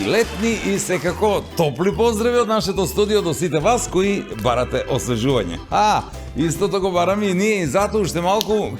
леки, летни и секако топли поздрави од нашето студио до сите вас кои барате освежување. Истото го бараме и ние и затоа уште малку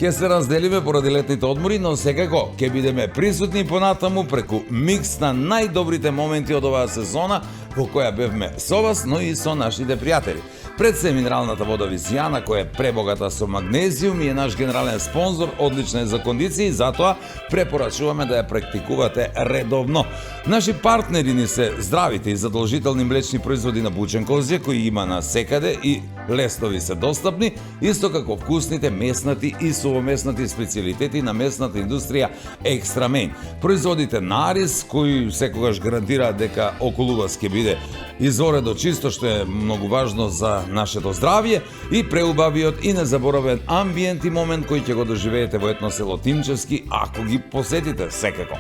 ќе се разделиме поради летните одмори, но секако ќе бидеме присутни понатаму преку микс на најдобрите моменти од оваа сезона во која бевме со вас, но и со нашите пријатели. Пред се минералната вода Визијана, која е пребогата со магнезиум и е наш генерален спонзор, одлична е за кондиции, затоа препорачуваме да ја практикувате редовно. Наши партнери ни се здравите и задолжителни млечни производи на Бучен Козија, кои има на секаде и лесно ви се достапни, исто како вкусните меснати и сувомеснати специјалитети на месната индустрија Екстра Мейн. Производите Нарис, кои секогаш гарантираат дека околу вас ќе биде изворедно чисто, што е многу важно за нашето здравје, и преубавиот и незаборавен амбиент и момент кој ќе го доживеете во етно село Тимчевски, ако ги посетите секако.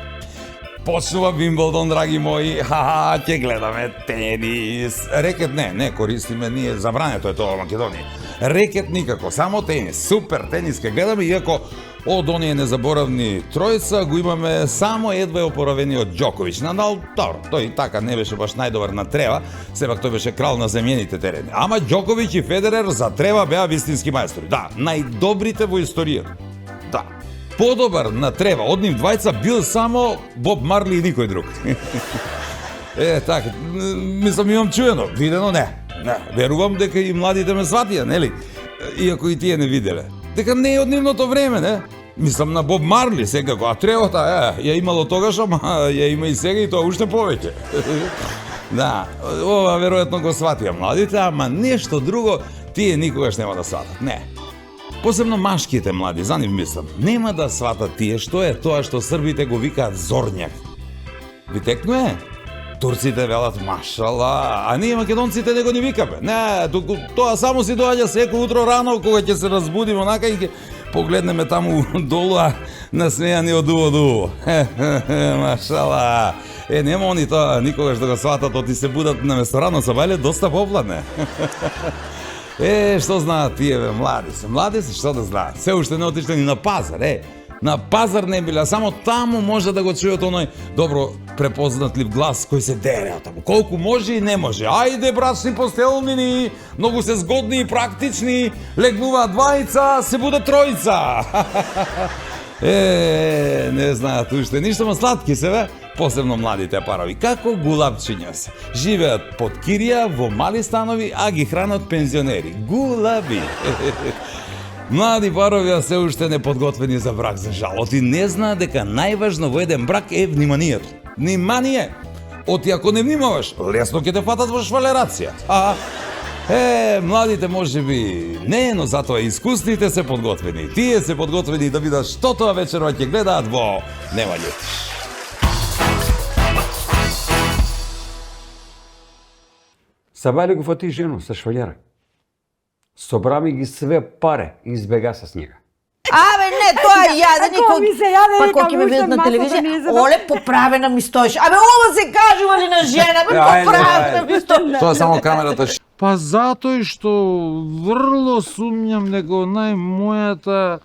Почнува Вимблдон, драги мои, ќе гледаме тенис. Рекет не користиме, ние забрането е тоа во Македонија. Рекет никако, само тенис, супер тенис ќе гледаме, иако од оние незаборавни тројца го имаме само едва опоравениот Џоковиќ. Надал, добро, тој така не беше баш најдобар на трева, сепак тој беше крал на земјените терени. Ама Џоковиќ и Федерер за трева беа вистински мајстори. Да, најдобрите во историјата. Да. Подобар на трева од нив двајца бил само Боб Марли и никој друг. Така, мислам имам чуено, видено не. Верувам дека и младите ме сватија, нели? Иако и тие не виделе. Дека не е од нивното време, не? Мислам на Боб Марли секако, а тревата ја имало тогаш, ама ја има и сега и тоа уште повеќе. Да, ова веројатно го сватија младите, ама нешто друго тие никогаш нема да сватат. Не. Посебно машките млади, за нив мислам, нема да сватат тие што е тоа што србите го викаат зорњак. Витекно е? Турците велат машала, а ние македонците не го ни викаме. Не, тоа само си доаѓа секој утро рано кога ќе се разбудиме онака и ќе погледнеме таму долу, насмејани од уво. Машала. Нема они тоа никогаш да го сватат, оти се будат наместо рано са бајле доста попладне. Што знаат тие, бе, млади се, што да знаат? Се уште не отишле ни на пазар, На пазар не биле, а само таму може да го чујат оној добро препознатлив глас кој се дере таму. Колку може и не може. Ајде, брачни постелнини, многу се згодни и практични, легнуваат двајца, се буде тројца. Не знаат уште ништо, ма сладки се, бе. Посебно младите парови, како гулабчиња се. Живеат под кирија во мали станови, а ги хранат пензионери. Гулаби. Млади парови се уште неподготвени за брак, за жал. Оти не знаат дека најважно во еден брак е вниманието. Внимание! Оти ако не внимаваш, лесно ќе те фатат во швалерација. Младите можеби не, но затоа искусните се подготвени. Тие се подготвени да видат што тоа вечерва ќе гледаат во Нема љутиш. Сабајле го фати жену со швалјера. Собра ми ги све паре и избега со снега. Абе, не, тоа е јадење Па кој ќе ме видат на телевизија. Оле, поправена ми стоиш. Абе, ова се кажува ли на жена? Бе, поправена ми стоиш. Тоа само камерата. Па затоа што врло сумњам дека мојата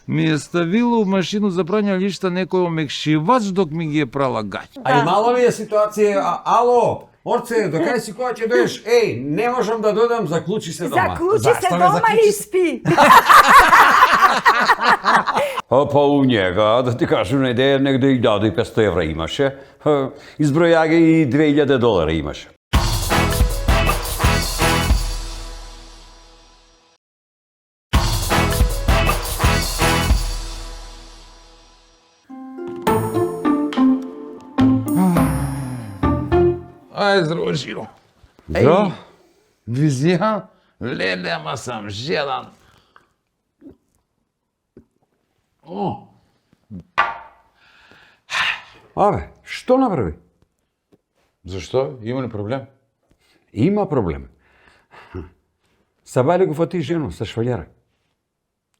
ми е ставила у машину за прање лишта некој омекшивач док ми ги е прала гаќа. А имало ли е ситуација, ало, Орце, до кај си кога ќе доеш? Не можам да додам, заклучи се дома. Заклучи се дома и спи. Па у njega, да ти кажем, негде и даде 500 евра имаше. Изброја ги и $2000 имаше. Здраво, Жиро. Здраво. Визија, леле, ама сам жедан. Абе, што направи? Зашто? Има ли проблем? Има проблем. Сабајле го фати жену со швалјера.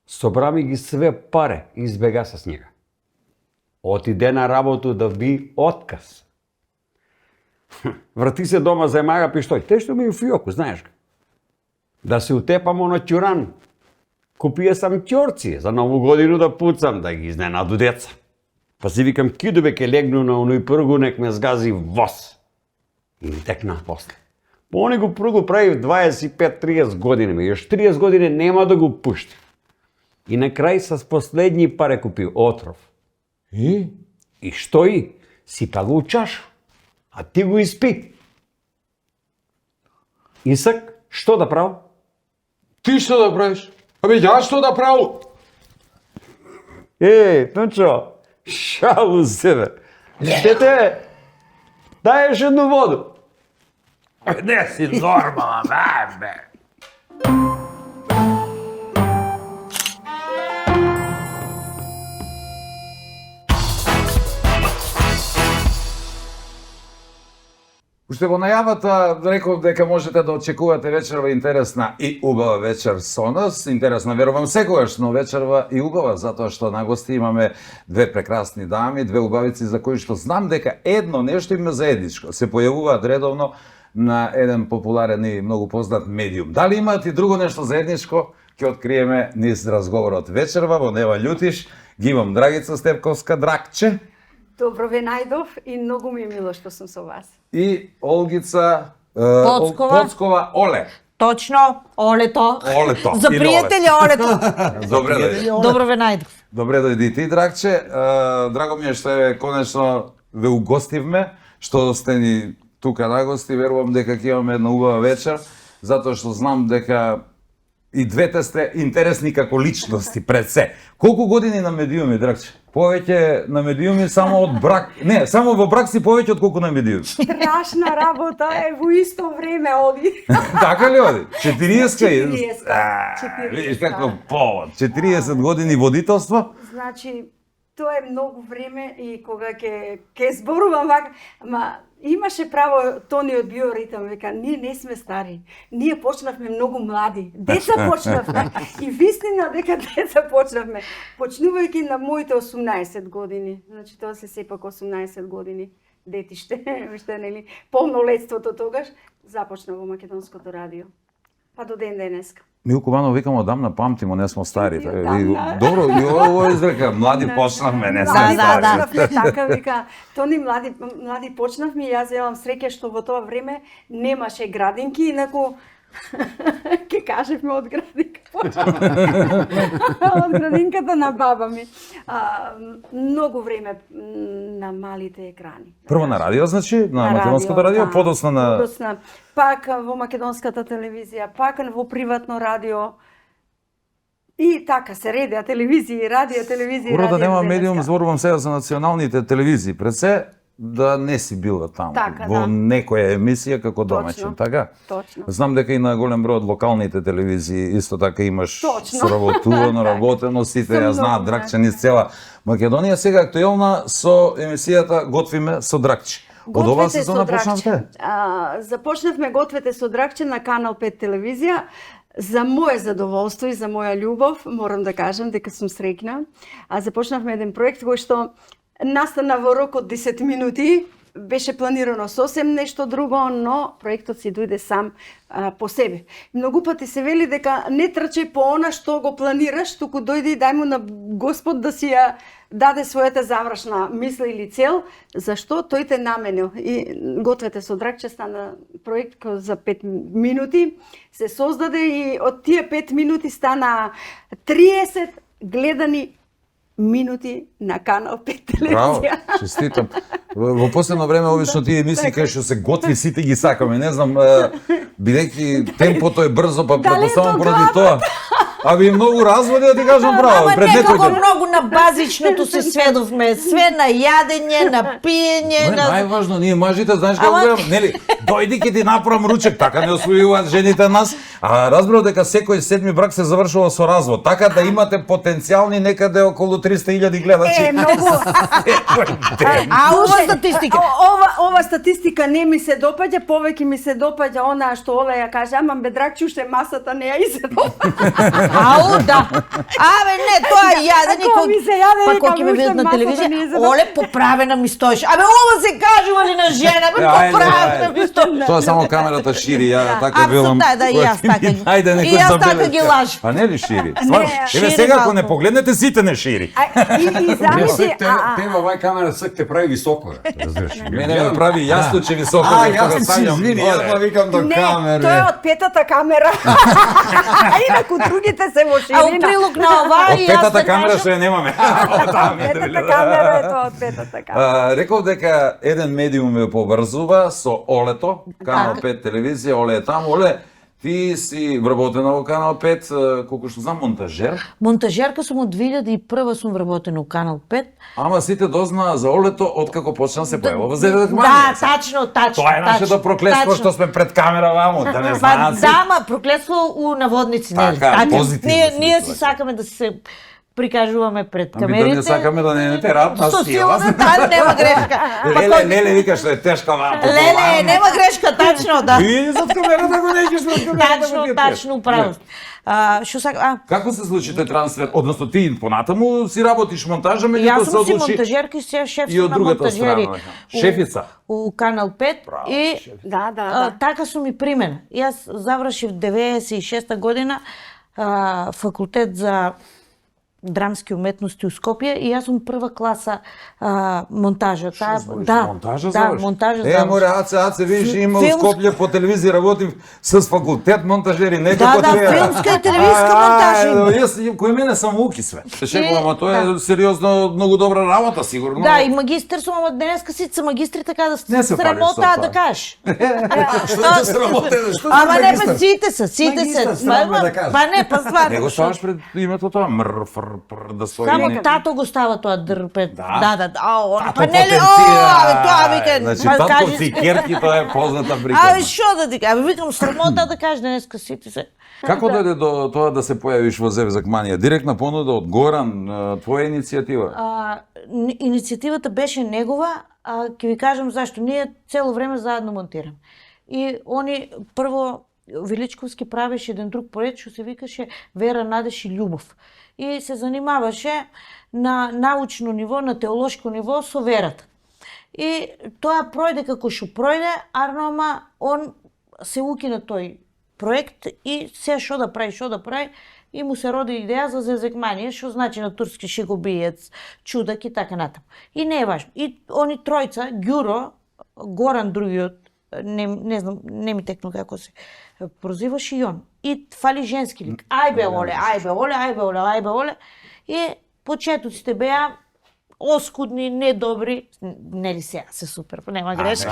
Собра ми ги све паре и избега со снега. Отиде на работу да би отказ. Врати се дома, заемага пиштој. Те што ми у фиоку, знаеш га. Да се утепам на ќуран. Купија сам ќорци за нову годину да пуцам, да ги изненаду деца. Па си викам, киду бе ке легну на оној пргу, нек ме сгази воз. И ми текнав после. По оној го пргу прави 25-30 години, још 30 години нема да го пушти. И на крај с последни пари купи отров. И? И што и? Сипа го у чашу. А ти го испи. Исак, што да прав? Ти што да правиш? Абе, ја што да правам? Тончо, шалу себе. Тете, даеш едну воду. Не си нормална, бе. Уште во најавата реков дека можете да очекувате вечерва интересна и убава вечер со нас. Интересна верувам секогаш, но вечерва и убава, затоа што на гости имаме две прекрасни дами, две убавици за кои што знам дека едно нешто има заедничко. Се појавуваат редовно на еден популарен и многу познат медиум. Дали имаат и друго нешто заедничко? Ќе откриеме низ разговорот вечерва во Нема љутиш. Ги имам Драгица Степковска, Драгче. Добро ве најдов и многу ми е мило што сум со вас. И Олгица Поцкова. Поцкова Оле. Точно, Олето. Олето. За Или пријатели Олето. Добре дојде. Добро ве најдов. Добре дојди и ти, Драгче. Драго ми е што е конечно ве угостивме, што сте ни тука на гости. Верувам дека ќе имаме една убава вечер, затоа што знам дека и двете сте интересни како личности пред се. Колку години на медиуми, Драгче? Повеќе на медиуми само од брак. Не, само во брак си повеќе од колку на медиуми. Страшна работа е во исто време оди. Така ли оди? 40 и... 40. Видиш каков повод. 40 години водителство? Значи, тоа е многу време и кога ќе зборувам вака, ама имаше право Тониот биоритам, века, ние не сме стари. Ние почнавме многу млади. Деца почнавме. И вистина дека деца почнавме. Почнувајќи на моите 18 години. Значи, тоа се сепак 18 години. Детиште, уште, нели, полнолетството тогаш, започна во Македонското радио. Па до ден денеска. Милко Банов, викам, одамна памтимо, не смо стари. Одамна. Добро, и ово изрека, млади почнавме, не сме Да, стари. Почнавме така, вика, тони млади почнавме и јас имам среќа што во тоа време немаше градинки, инаку ќе кажевме од градинка почнавме. Од градинката на баба ми. Многу време на малите екрани. Прво на радио, значи, на Македонското радио, да. подосна на... Подосна, пак во Македонската телевизија, пак во приватно радио. И така се редеа телевизии, радио, телевизии, Уро да радио. нема до медиум, денеска. зборувам сега за националните телевизии. Пред се, да не си била таму, Така, во да. некоја емисија како домаќин, Точно. така? Точно. Знам дека и на голем број од локалните телевизии исто така имаш Точно. соработувано, работено, сите ја Со знаат многу, Драгче низ цела Македонија. Сега актуелна со емисијата Готвиме со Драгче. Од оваа Гответе сезона со Драгче. почнавте? Започнавме Гответе со Драгче на Канал 5 телевизија. За моје задоволство и за моја љубов, морам да кажам дека сум среќна. Започнавме еден проект кој што настана во рок од 10 минути. Беше планирано сосем нешто друго, но проектот си дојде сам по себе. Многу пати се вели дека не трчај по она што го планираш, туку дојди и дај му на Господ да си ја даде својата завршна мисла или цел, зашто тој те наменил. И Гответе со Драгче стана проект кој за 5 минути се создаде и од тие 5 минути стана 30 гледани минути на Канал 5 Браво, телевизија. честитам. Во последно време обично тие емисии кај што се готви сите ги сакаме, не знам, бидејќи темпото е брзо, па Дали предпоставам е поради тоа. Аби многу разводи, да ти кажам право, Ама пред некако некој ден. многу на базичното се сведовме. Све на јадење, на пиење, Не, на... најважно, ние мажите, знаеш како Ама- гледам, нели, дојди ќе ти направам ручек, така не освојуваат жените нас, а разбрав дека секој седми брак се завршува со развод, така да имате потенцијални некаде околу 300.000 гледачи. Многу. Секој ден. А ова статистика? Ова статистика не ми се допаѓа, повеќе ми се допаѓа онаа што Оле ја каже, ама бе Драгче уште масата не ја изедов. Ау, да. Абе, не, тоа јадење, кога ми се јаде, па викам, кога ќе ме видат уште на масата телевизија, не е за- оле поправена ми стоиш. Абе ова се кажува ли на жена, бе Ајде, поправена ајде. ми стоиш. Тоа само камерата шири, ја така Апсолутно, велам. да, и јас така ги- Ајде и некој јас забелешка. така ги лажам. А не ли шири? Стварно? шири Еве сега ако не малку. погледнете сите не шири. И замисли, Те овај камера сак те прави високо, разбираш? Мене ме прави јасно че високо А, дека јас го се ставljam извини, доле. јас ма викам до не, камера. тоа е од петата камера. А инаку другите се во А у ширина. прилог на ова Од и јас петата да камера кажам, што ја немаме. Петата камера е тоа од петата камера. Реков дека еден медиум ме поврзува со Олето, Канал Така. 5 телевизија, Оле е таму. Оле, ти си вработена во Канал 5, колку што знам, монтажер, монтажерка сум од 2001 сум вработена у Канал 5. ама сите дознаа за Олето откако почна да се појава во ЗДК. Да, тачно. Тоа е нашето проклетство што сме пред камера ваму, да не Па знаат си. да, ма проклетство у наводници, нели? Така, Така, позитивно ние смисла. си сакаме да се прикажуваме пред Ами камерите. да не сакаме да не терат на Со сила. сила, да, нема грешка. Па Леле, вика што е тешка ваму. Леле, нема грешка, тачно, да. И зад камерата го неќеш пред камерата. го Тачно, ти е тачно, право. Што сака, Како се случи тој трансфер? Односно ти понатаму си работиш монтажа, меѓутоа јас се сум си одлучи монтажерка и сега шеф и сум од на другата монтажери. страна. Шефица. У Канал 5 и Да, да. така сум и примена. Јас завршив 96-та година факултет за драмски уметности у Скопје и јас сум прва класа монтажа. Монтажа да, заврши? монтажа Е, море, аце, видиш, има у Филмс- Скопје по телевизија работив с факултет монтажери, не Да, како да, тие. филмска и телевизиска монтажа има. Јас, кој мене само уки све. Шегувам, ама тоа да. е сериозно, многу добра работа, сигурно. Да, и магистр сум, ама денеска си се магистри така да Не се фалиш со срамота тоа. да кажеш. Што те срамота? Што Ама не, па сите се. Магистар, срам ме да кажеш. Па не, па стварно. Не го ставаш пред името тоа, мр, фр, пр, да стои. Само не. тато го става тоа дрпет. Да? Да. Ао, Тато па нели, потенцира. абе тоа вика, Значи, па тато кажи- си керки, тоа е позната приказ. Абе што да ти кажам, викам срамота да кажеш денеска сите се. Како дојде до тоа да се појавиш во Зевзак Манија? Директна понуда од Горан, твоја иницијатива? Иницијативата беше негова, ќе ви кажам зашто. Ние цело време заедно монтираме. И они прво Величковски правеше еден друг проект што се викаше Вера, надеж и љубов. И се занимаваше на научно ниво, на теолошко ниво со верата. И тоа пројде како што пројде, ама он се уки на тој проект и се што да прави, и му се роди идеја за Зевзак Манија, што значи на турски шегобиец, чудак и така натаму. И не е важно. И они тројца, Ѓуро, Горан другиот, не знам, не ми текно како се прозиваше и он. И фали женски лик. Ајбе оле. И почетоците беа оскудни, недобри, нели сега се супер, нема грешка.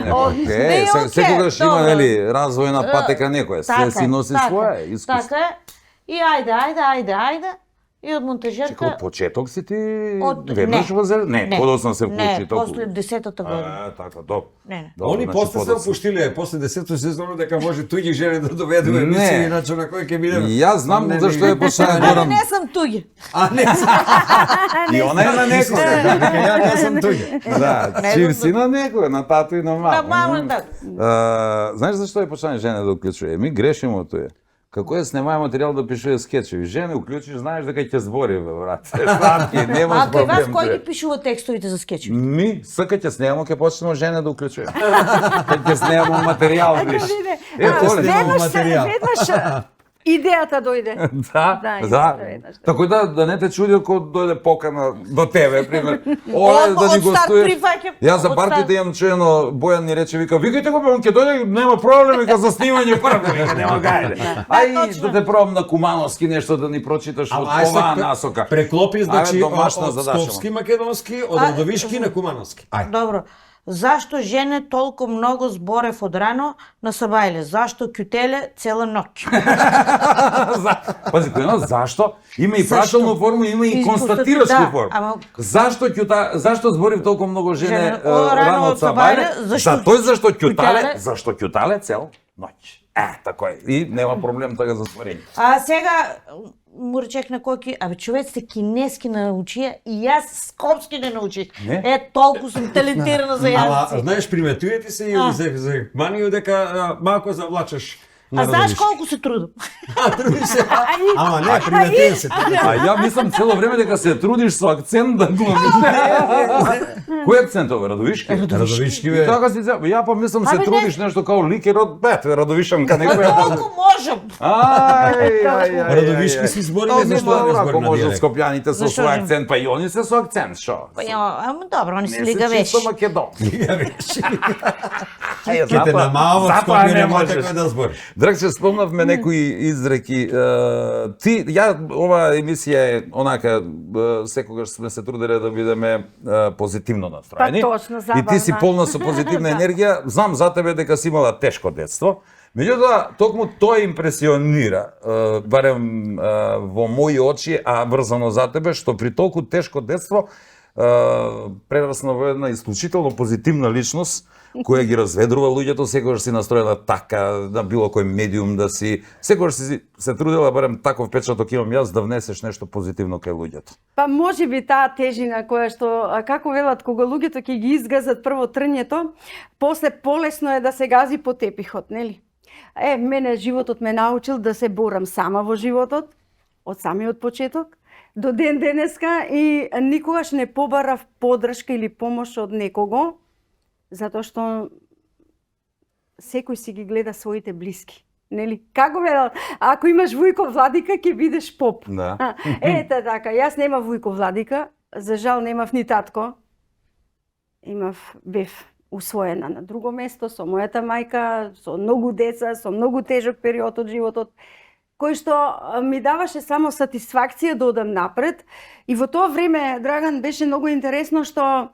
Океј, секогаш има добро. нели развојна патека некоја, се си носи своја искуство. Така е. И ајде. И од монтажерка... Чекај, почеток си ти Од- веднаш не. во Зевзак? Не, подоцна се вклучи Не, толку. после 10-та година. Така, добро. Не. Добро, Они значи, после се подоцна. опуштиле, после 10-то сезоно дека може туѓи жени да доведува Не. емисија, иначе на кој ќе бидеме. Јас знам Не, зашто не. е почна Ама Горан. не сум туѓе. А не, И она е на некој. дека ја не сум туѓе. Да, Не чим знам. си на некој, на тато и на мама. На мама, да. Знаеш зашто е почна жене да уклучува? Ми грешимо тоа. Како е снимај материјал да пишува скечеви? Жене уклучиш, знаеш дека ќе збори, бе, брат. Сладки, немаш А кај вас проблем. кој тоа. ги пишува текстовите за скечеви? Ми, сака ќе снимамо, ќе почнеме жене да уклучува. Ќе снимамо материјал, виж. снимамо материјал. Веднаш идејата дојде. Да, Да, веднаш. Така да не те чуди ако дојде покана до тебе, пример. Оле да ни Од старт гостуваш. прифаќам. Јас за Од партите старт. имам чуено, Бојан ни рече, вика, викајте го бе, он ќе дојде, нема проблем, вика за снимање прво, вика, нема гајде. Ај точно. да те пробам на Кумановски нешто да ни прочиташ од оваа насока. Преклопи, значи, домашна од задача. Скопски македонски, од Родовишки на Кумановски. Ај. Добро. Зашто жене толку много зборев одрано на Сабајле? Зашто кјутеле цела ноќ? Пази, кој има зашто? Има и Зашто? прашална форма, има и И констатирачка да, форма. ама- Зашто зборив толку многу жене Жене, рано од Сабајле? зашто За тој зашто ќутале, ќутале? зашто ќутале цел ноќ. Тако е. И нема проблем така за стварење. А сега му речех на Коки, абе човеците кинески научија и јас скопски не научих. Не? Толку сум талентирана за Ама, јазици. знаеш, приметувате се и за Манио дека малку завлачаш А знаеш колку се трудам? Труди се. Ама не, приметен се. А ја мислам цело време дека се трудиш со акцент да глумиш. Кој акцент ова, Радовишки? Радовишки, И бе. така си, ја па мислам се Абе, не. трудиш нешто као ликер од Радовишанка некоја. Колку можам? Ај. Радовишки си збориме за што да не збори Ако на може диалект. скопјаните со Зашо свој не? акцент, па и они се со акцент, шо? Па ама добро, они се Не се лига чисто веш. македонски. Ке те намалам од затоа Скопје, не нема можеш. како да збориш. Драгче, спомнавме некои изреки. Ова емисија е онака, секогаш сме се труделе да бидеме позитивно настроени. Па точно, И ти си забавна. полна со позитивна Да. енергија. Знам за тебе дека си имала тешко детство. Меѓутоа, токму тоа импресионира, барем во мои очи, а врзано за тебе, што при толку тешко детство прерасна во една исклучително позитивна личност, која ги разведрува луѓето, секогаш си настроена така, на било кој медиум да си, секогаш си се трудела, барем таков печаток имам јас, да внесеш нешто позитивно кај луѓето. Па може би таа тежина која што, како велат, кога луѓето ќе ги изгазат прво трњето, после полесно е да се гази по тепихот, нели? Мене животот ме научил да се борам сама во животот, од самиот почеток, до ден денеска и никогаш не побарав поддршка или помош од некого, затоа што секој си ги гледа своите блиски. Нели? Како велат, ако имаш Вујко Владика, ќе бидеш поп. Да. Ете така, јас немав Вујко Владика, за жал немав ни татко. Бев усвоена на друго место со мојата мајка, со многу деца, со многу тежок период од животот, кој што ми даваше само сатисфакција да одам напред. И во тоа време, Драган, беше многу интересно што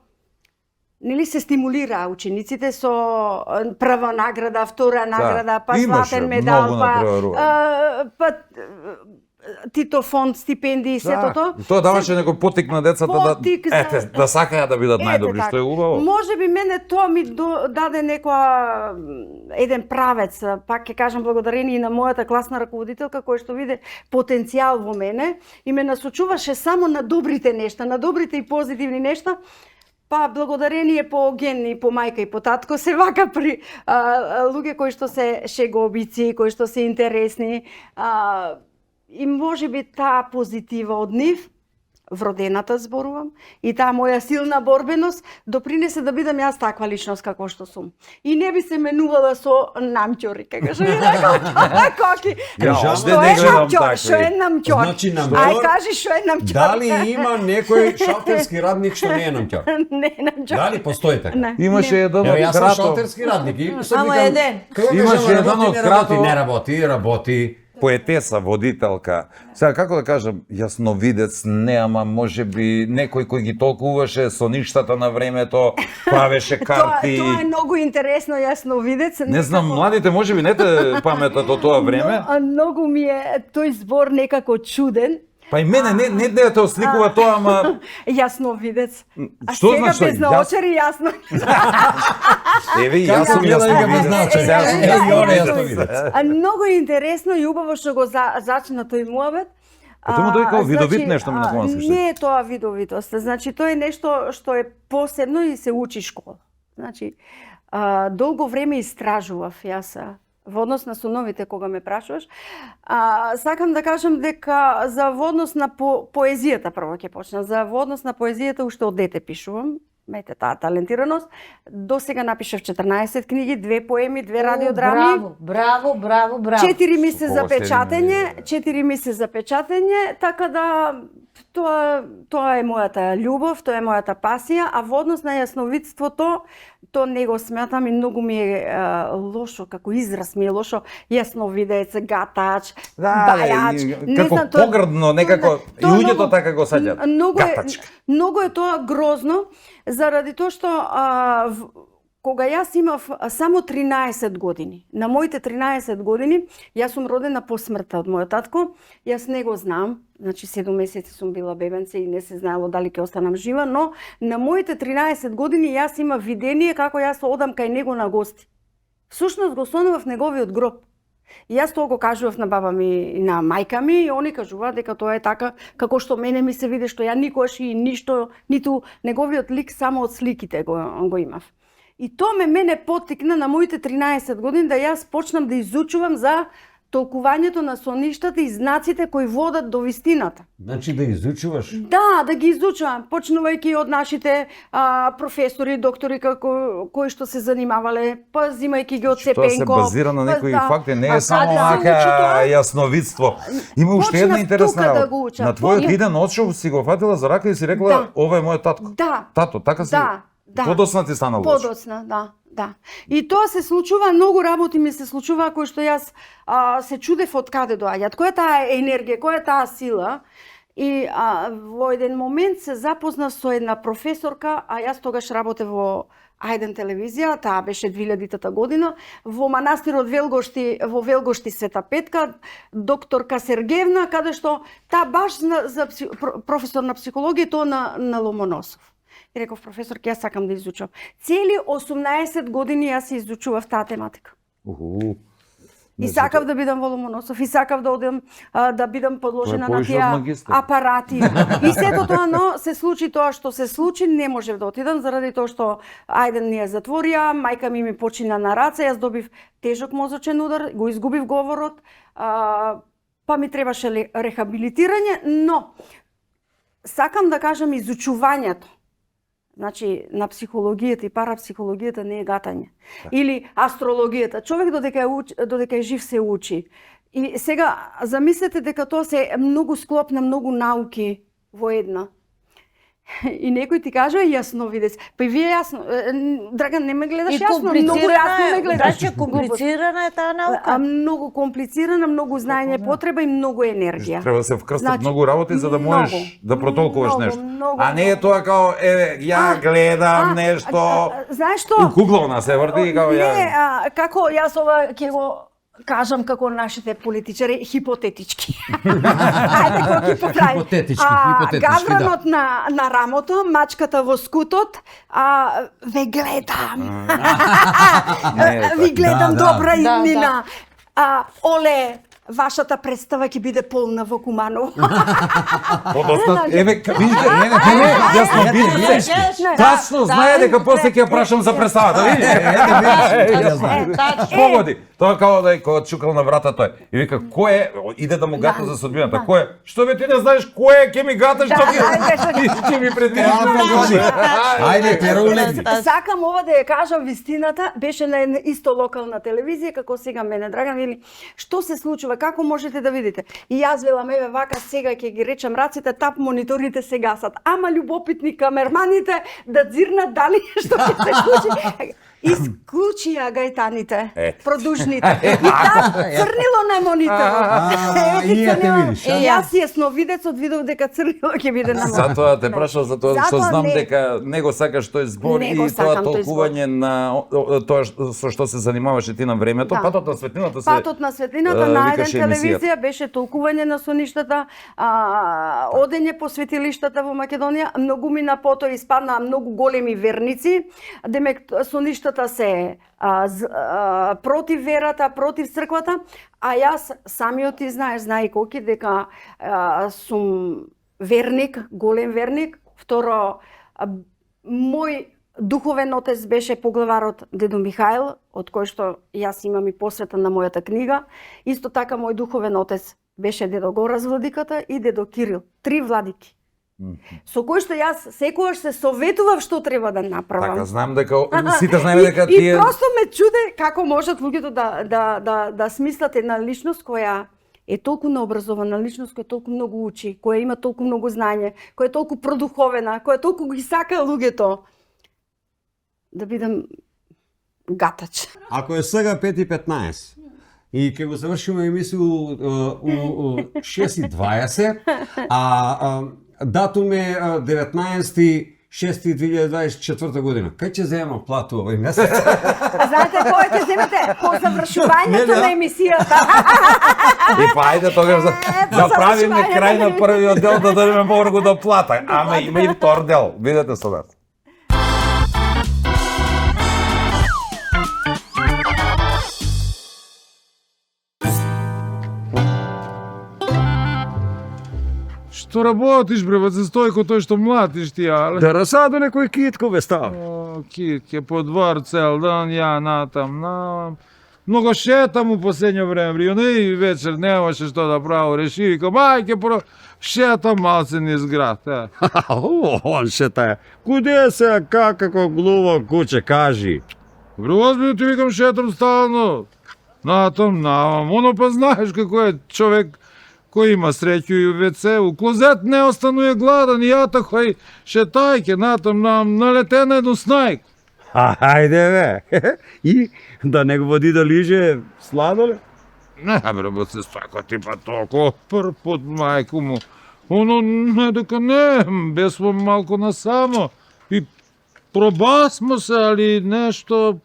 нели се стимулираа учениците со прва награда, втора награда, па имаше златен медал, многу па натпреварување. Тито фонд, стипендии, сето тоа. Тоа даваше некој потик на децата Потик да за- да сакаат да бидат најдобри, така. што е убаво. Може би мене тоа ми даде некоја еден правец, пак ќе кажам благодарение и на мојата класна раководителка која што виде потенцијал во мене и ме насочуваше само на добрите нешта, на добрите и позитивни нешта. Па благодарение по ген и по мајка и по татко се вака при луѓе кои што се шеговици, кои што се интересни, и може би таа позитива од нив, вродената зборувам, и таа моја силна борбеност допринесе да бидам јас таква личност како што сум. И не би се менувала со намќори, како што ми рекол Коки. Ја, Што овде Што не е гледам намќор? такви. Што е намќор? Значи, намќор- Ај кажи што е намќор. Дали има некој шалтерски радник што не е намќор? Не е намќор. Дали постои така? Не. Имаше еден Ево, од јас сум Кратов. шалтерски радник и сад Ама викам, еден. како Имаше кажам, еден работи, од не работи, Кратов. не работи, работи. Поетеса, водителка. Сега како да кажам, јасновидец не, ама можеби некој кој ги толкуваше со ништата на времето, правеше карти. Тоа е многу интересно, јасновидец. Не знам, младите можеби не те паметат од тоа време. Многу ми е тој збор некако чуден. Па и мене не да те осликува тоа, ама Јасновидец. А Што сега значи без наочари јасно. еве јас сум Како да ги без наочари? Сега сум Е, и он е јасновидец. јасновидец. Многу е интересно и убаво што го зачна тој муабет. Па тоа му дојде како видовит нешто ми на славански. Не е тоа видовитост. Значи тоа е нешто што е посебно и се учи школа. Значи долго време истражував јас во однос на синовите кога ме прашуваш. Сакам да кажам дека за во однос на поезијата прво ќе почнам. За во однос на поезијата уште од дете пишувам. Мете таа талентираност. До сега напишав 14 книги, 2 поеми, 2 радиодрами. Браво. 4 ми се за Ово се печатење, 4 ми се за печатење, така да тоа е мојата љубов, тоа е мојата пасија, а во однос на јасновидството, то не го смятам и многу ми е лошо, како израз ми е лошо, јасновидец, гатач, бајач. како погрдно, некако и луѓето така го саѓаат. Многу е тоа грозно, заради тоа што кога јас имав само 13 години, на моите 13 години, јас сум родена по смртта од мојот татко, јас не го знам, значи 7 месеци сум била бебенце и не се знаело дали ќе останам жива, но на моите 13 години јас имав видение како јас одам кај него на гости. Всушност го сонував неговиот гроб. И јас тоа го кажував на баба ми и на мајка ми и они кажуваат дека тоа е така како што мене ми се виде што ја никогаш и ништо, ниту неговиот лик само од сликите го имав. И тоа мене поттикна на моите 13 години да јас почнам да изучувам за толкувањето на соништата и знаците кои водат до вистината. Значи да изучуваш. Да ги изучувам, почнувајќи од нашите професори, доктори кои што се занимавале, па взимајќи ги од Тоа се Цепенко. базира на некои факти, не е А само да се учи мака тоа? јасновидство. Има уште една Почнав интересна тука да работа. го учам. На твојот Почнав- иден отшов си го фатила за рака и си рекла, Да. ова е мојот татко. Да. Тато, така си. Да. Подоцна ти станало лошо. Подоцна, да. И тоа се случува, многу работи ми се случува кои што јас се чудев од каде доаѓаат. Која е таа енергија, која е таа сила? И во еден момент се запознав со една професорка, а јас тогаш работев во Ајден телевизија, таа беше 2000-та година, во манастирот во Велгошти Света Петка, докторка Сергеевна, каде што таа баш за професор на психологија, тоа на Ломоносов. И реков, професор, јас сакам да изучувам. Цели 18 години јас изучував таа тематика. И сакав да бидам во Ломоносов, и сакав да одам да бидам подложена Тоа е на повеќе од тие магистар. апарати. И сето тоа, но се случи тоа што се случи, не можев да отидам заради тоа што Ајден ни ја затворија, мајка ми почина на раце, јас добив тежок мозочен удар, го изгубив говорот, па ми требаше рехабилитирање, но сакам да кажам изучувањето. Значи, на психологијата и парапсихологијата не е гатање. Или астрологијата. Човек додека е жив се учи. И сега, замислете дека тоа се многу склоп на многу науки во една. И некој ти кажува јасновидец. Па и вие јасно, Драган, не ме гледаш И јасно, многу јасно ме гледаш. Значи, комплицирана е таа наука. Многу комплицирана, многу знаење потреба и многу енергија. Треба да се вкрстат Значи, многу работи за да можеш многу, да протолкуваш многу, нешто. многу, А не е тоа као ја гледам нешто. Знаеш што? Кугловна се врти и као Не, ја. како јас ова ќе го кажам како нашите политичари хипотетички. Ајде како ќе поправим. Хипотетички, Гавранот на рамото, мачката во скутот, ве гледам. Ви гледам добра иднина. Оле, вашата представа ќе биде полна во Куманово. Подоста, вижте, јасно видиш. Тачно знае дека после ќе ја прашам за представата, види? Погоди. Тоа као да е кога чукал на врата тој. И вика, кој е, иде да му гата за судбината. Кој е? Што бе ти не знаеш кој е, ќе ми гаташ, што ќе ми предвидиш. Ајде, тера улегни. Сакам ова да ја кажам вистината, беше на една исто локална телевизија, како сега мене Драган вели, што се случува, како можете да видите? И јас велам, еве вака сега ќе ги речам раците, тап мониторите се гасат. Ама љубопитни камерманите да дзирнат дали што ќе се случи. Исклучија гајтаните, продужните. И тап црнило на мониторот. И ја те видиш, а? Јас јасновидецот видов дека црнило ќе биде на мониторот. Затоа те прашав за тоа што Затоа знам не. дека него сакаш тој збор Не и го тоа сакам тој толкување на тоа со што се занимаваше ти на времето. Да. Патот на светлината се Патот на светлината на еден викаше телевизија емисијата. беше толкување на соништата, одење по светилиштата во Македонија, многу мина потоа испаднаа многу големи верници, демек соништата се против верата, против црквата, а јас самиот ти знае Коки дека сум верник, голем верник. Второ, мој духовен отец беше поглаварот дедо Михаил, од кој што јас имам и посвета на мојата книга. Исто така мој духовен отец беше дедо Гораз владиката и дедо Кирил, 3 владики. Со кој што јас секогаш се советував што треба да направам. Така, знам дека сите знаеме дека И тие просто ме чуде како можат луѓето да смислат една личност која е толку необразована личност, која толку многу учи, која има толку многу знање, која е толку продуховена, која толку ги сака луѓето, да бидам гатач. Ако е сега 5:15 и ќе го завршиме емисија у 6:20, датум е 19.6.2024 година. Кај ќе земам плату овој месец? Знаете кој ќе земете? По завршувањето на емисијата. И па ајде тогаш да правиме крај на првиот дел да дадеме повргу до плата. Ама има и втор дел. Видете со нас. Што работиш бре, бе, Стојко, тој што млатиш ти, але... Да разсаду некој киткове став. О, китке по двор цел дан, ја натам, навам. Много шетам у последње време, бре, и вечер немаше што да право, реши, вика, мајке, шетам малце низ град, Он шетае. Куде се, како глуво куче, кажи. Бре, озбилно ти викам, шетам стално. Натам, навам, оно па знаеш како е човек кој има среќу и у ВЦ, у клозет не остануе гладан, и ја такој шетајке, натам, налете на едну снајку. Ајде бе. И да не го води да лиже сладоле? Не, бре, бе, се стака ти па толку прв пут, мајку му. Оно, не дека не, бесмо малку насамо. И пробасмо се, али нешто...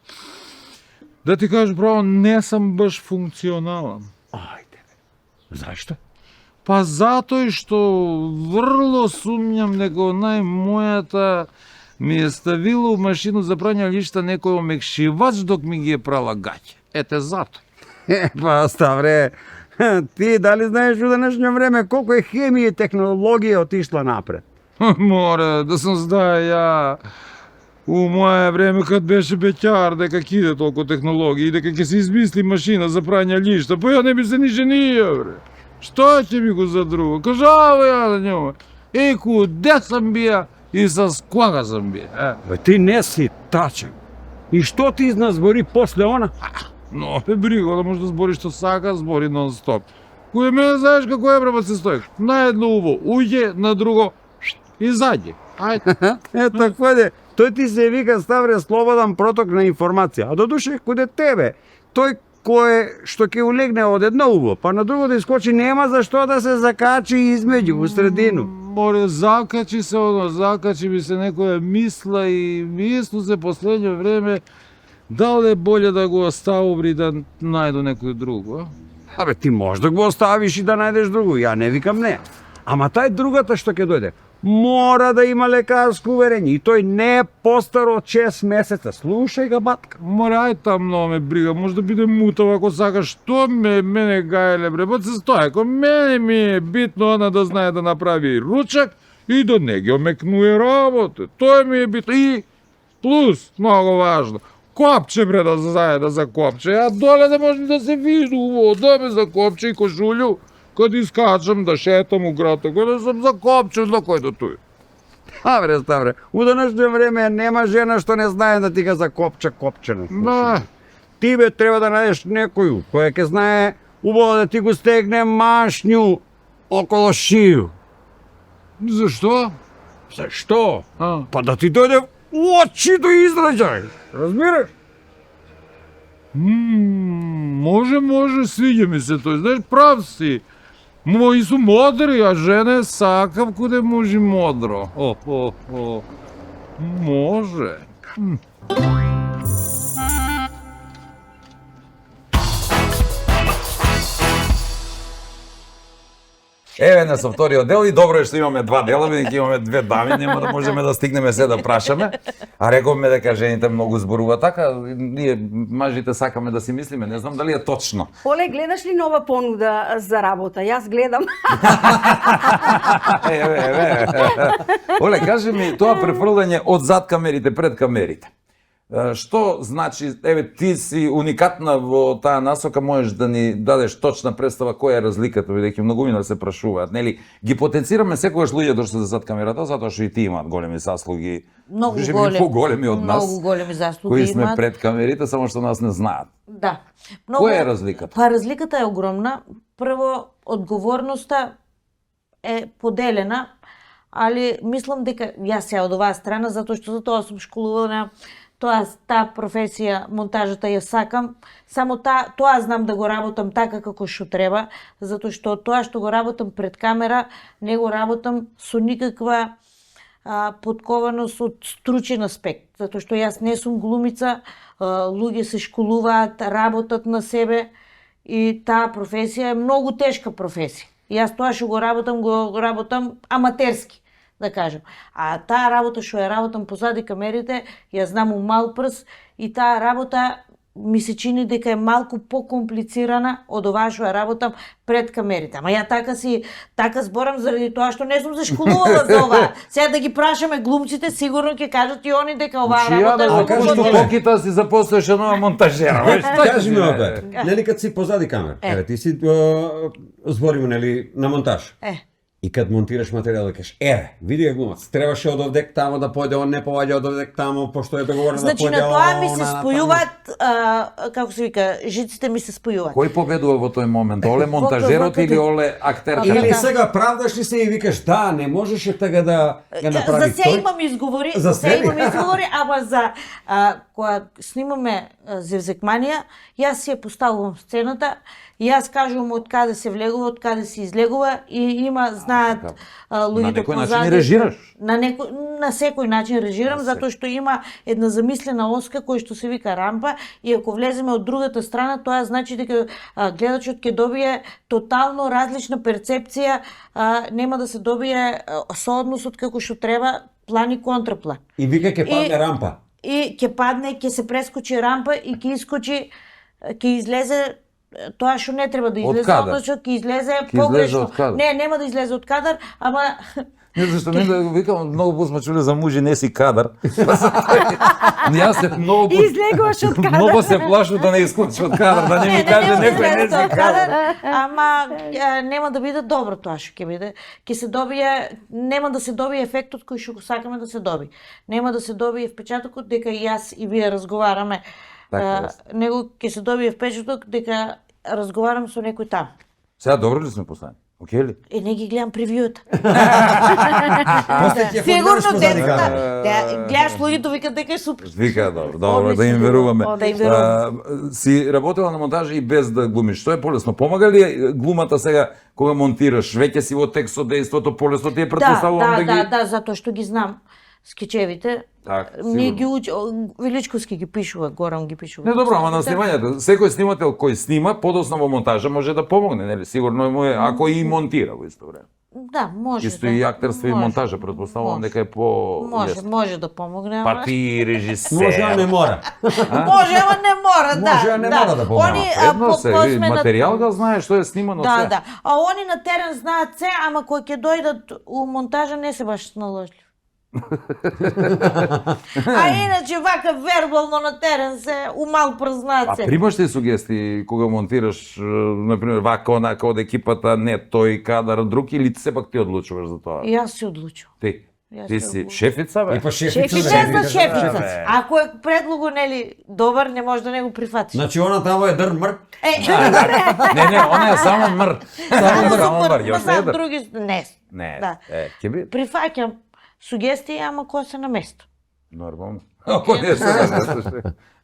Да ти кажеш право, не сам баш функционален. Ајде бе. Зашто? Па затоа што врло сумњам дека мојата ми е ставила у машину за прање лишта некој омекшивач док ми ги е прала гаќе. Ете зато. Па ставре, ти дали знаеш у денешно време колку е хемија и технологија отишла напред? Море, да сам знае ја у моје време кад беше беќар дека киде толку технологии и дека ќе се измисли машина за прање лишта, па ја не би се ни женије, бре. Што ќе ми го задрува? Кажава ја на njome. И куде сам бија и с кога сам бија. Бе, ти не си тачен. И што ти изназбори после она? Но, бе брига, да може да збори што сака, збори нон-стоп. Кој мене знаеш како е, бре, се стоек. На едно уво уѓе, на друго и заѓе. Ајде. Tako je, тој ти се вика ставре слободан проток на информација. А додуше, куде тебе, тој кој што ќе улегне од едно уво, па на друго да искочи, нема за што да се закачи измеѓу, у средину. Море, закачи се оно, закачи ми се некоја мисла и мислу се последње време дали е боле да го остави да најду некој друго. Абе, ти можеш да го оставиш и да најдеш друго, ја не викам не. Ама тај другата што ќе дојде, мора да има лекарско уверење и тој не е постар од 6 месеца. Слушај ga, батка. Море, ај там много ме брига, може да биде мутава ако сакаш, што мене гајле, бре, ба се стои, ако мене ми е битно она да знае да направи ручак и да не ги омекнуе работа. Тоа ми е битно. И плюс, много важно, копче, бре, да знае да закопче. Ја доле да може да се види уво, да ме закопче и кошулju, кад искачам да шетам у град, така да сам закопчен за кој да тој. Абре, ставре, у денешно време нема жена што не знае да ти га закопче копчене. Да. Ти бе треба да најдеш некој кој ќе знае убаво да ти го стегне машњу около шију. Зашто? Зашто? А. Па да ти дојде у очито израđај. Разбираш? Може, свиѓа ми се тој. Знаеш, прав си. Мои су модри, а жене сакав куде може модро. Може. Еве на со вториот дел и добро е што имаме два дела, бидејќи имаме две дами, нема да можеме да стигнеме се да прашаме. А рековме дека жените многу зборува така, ние мажите сакаме да си мислиме, не знам дали е точно. Оле, гледаш ли нова понуда за работа? Јас гледам. Еве. Оле, кажи ми, тоа префрлање од зад камерите пред камерите. Што значи, еве ти си уникатна во таа насока, можеш да ни дадеш точна представа која е разликата, бидејќи многумина се прашуваат, нели? Ги потенцираме секогаш луѓето што се зад камерата, затоа што и ти имаат големи заслуги. Многу може би големи, поголеми од нас. Многу големи заслуги Кои сме имаат. пред камерите, само што нас не знаат. Да. Која е разликата? Па разликата е огромна. Прво, одговорноста е поделена, али мислам дека јас се од оваа страна, затоа што за тоа сум школувана, таа професија, монтажата ја сакам, само тоа знам да го работам така како што треба, затоа што тоа што го работам пред камера, не го работам со никаква подкованост од стручен аспект, затоа што јас не сум глумица, луѓе се школуваат, работат на себе и таа професија е многу тешка професија. Јас тоа што го работам аматерски, да кажем. А таа работа што ја работам позади камерите, ја знам у мал прс и таа работа ми се чини дека е малку покомплицирана од оваа што ја работам пред камерите. Ама ја така зборам заради тоа што не сум зашколувала за ова. Сега да ги прашаме глумците, сигурно ќе кажат и они дека оваа Значи ја работа да е го многу кажеш кажеш потешка. покита си запослуваш нова монтажера. Бе, што Кажи ми ти, овде, бе? нели кад си позади камера, еве ти си збориме нели на монтаж. И кад монтираш материјал да кажеш, види ја глумац, требаше од овдек тамо да појде, он не поваѓа од овдек тамо, пошто е договорено да Значи појде на тоа ми се она, спојуваат, како се вика, жиците ми се спојуваат. Кој победува во тој момент? Оле монтажерот или оле актерката? Или Да. сега правдаш ли се и викаш, да, не можеше така да ја направи За се тој. имам изговори, За се? имам изговори, ама за кога снимаме Зевзекманија, јас си ја поставувам сцената, и јас кажувам од каде се влегува, од каде се излегува и има знаат луѓето некој начин позади. и режираш? На секој начин режирам затоа што има една замислена оска која што се вика рампа и ако влеземе од другата страна тоа значи дека гледачот ќе добие тотално различна перцепција, нема да се добие соодносот како што треба план и контраплан. И вика ќе падне рампа. И ќе падне, ќе се прескочи рампа и ќе искочи, ќе излезе тоа што не треба да излезе, кадар. одnosno ќе излезе Ќе излезе погрешно. од кадар. Не, нема да излезе од кадар, ама Не, зашто не да викам, многу пат сме чули за мужи не си кадар. Јас се многу И излегуваш од кадар. Многу се плашу да не искочи од кадар, да не ми каже нема да некој не излезе си од кадар. ама нема да биде добро тоа што ќе биде. Ќе се добие, нема да се добие ефектот кој што го сакаме да се доби. Нема да се добие впечатокот дека и јас и вие разговараме. Така Него ќе се добие впечаток дека разговарам со некој там. Сега добро ли сме поставени? Океј ли? Не ги гледам превиута. После ќе Сигурно погледаш позади децата, камера. да, гледаш луѓето викат дека е супер. Вика, добро, да Одлично. им веруваме. Да им веруваме. Си работела на монтажа и без да глумиш. Што е полесно? Помага ли глумата сега кога монтираш? Веќе си во текстот, дејството, полесно ти е претпоставувам да ги... Да, затоа што ги знам скечевите. Так, Ние сигурно. ги учи, Величковски ги пишува, Горан ги пишува. Не, добро, ама на снимањето, секој снимател кој снима, подоцна во монтажа може да помогне, нели? Сигурно му е, ако и монтира во исто време. Да, може. Исто да. и актерство и Може. монтажа, претпоставувам Може. дека е по... Може да помогне, ама... Па ти режисер. Може, а не мора. Може, ама не мора, да. Може, а не мора да помага. Они, Едно се, кој сме на- материјал го знае што е снимано Да, се. да. А они на терен знаат се, ама кои ќе дојдат у монтажа не се баш наложливи. А иначе вака вербално на терен се умал прознаат А се. примаш ли сугестии кога монтираш, например, вака, онака од екипата, не тој кадар, друг, или сепак ти одлучуваш за тоа? И јас се одлучувам. Ти, Јас ти се си одлучувам. шефица, бе? И па шефица. И да, без да шефица. шефица. Ако е предлого нели добар, не може да не го прифатиш. Значи она тамо е дрмр. Не, она е само мр. Само мр, Ма још не знам е дар. други не. Не, Да. ќе би Прифаќам сугестии, ама кои се на место. нормално. Ако не се наместиш,